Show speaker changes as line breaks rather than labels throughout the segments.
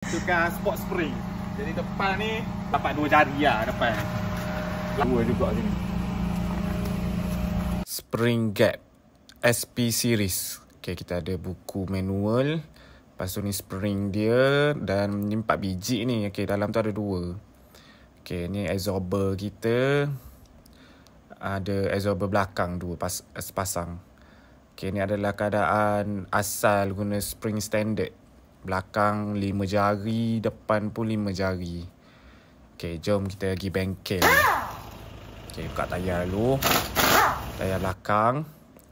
Tukar sport spring. Jadi depan ni dapat 2 jari lah depan. Dua juga sini.
Spring Gap SP series. Okay, kita ada buku manual. Lepas tu ni spring dia. Dan ni 4 biji ni. Okay, dalam tu ada 2. Okay, ni absorber kita. Ada absorber belakang 2 sepasang. Okay, ni adalah keadaan asal guna spring standard. Belakang 5 jari, depan pun 5 jari. Okay, jom kita pergi bengkel. Okay, buka tayar dulu. Tayar belakang.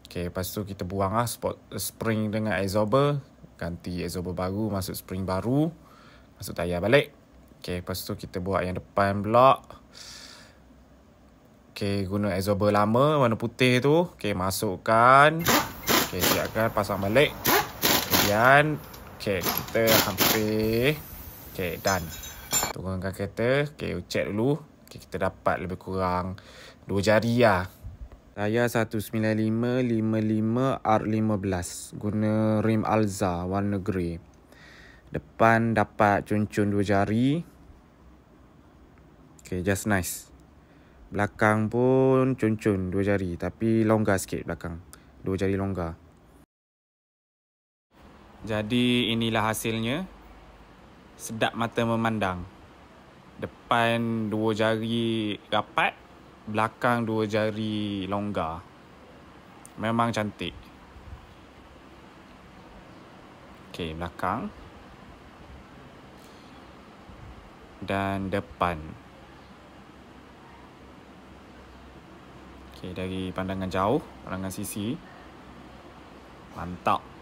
Okay, lepas tu kita buang lah spring dengan absorber. Ganti absorber baru, masuk spring baru. Masuk tayar balik. Okay, lepas tu kita buat yang depan pula. Okay, guna absorber lama warna putih tu. Okay, masukkan. Okay, siapkan, pasang balik. Kemudian okay, kita hampir. Okay, done. Turunkan kereta. Okay, check dulu. Okay, kita dapat lebih kurang 2 jari lah. Saya 195-55 R15. Guna rim Alza warna grey. Depan dapat cun-cun 2 jari. Okay, just nice. Belakang pun cun-cun 2 jari. Tapi longgar sikit belakang. 2 jari longgar. Jadi inilah hasilnya. Sedap mata memandang. Depan 2 jari rapat, belakang 2 jari longgar. Memang cantik. Okey, belakang. Dan depan. Okey, dari pandangan jauh, pandangan sisi. Mantap.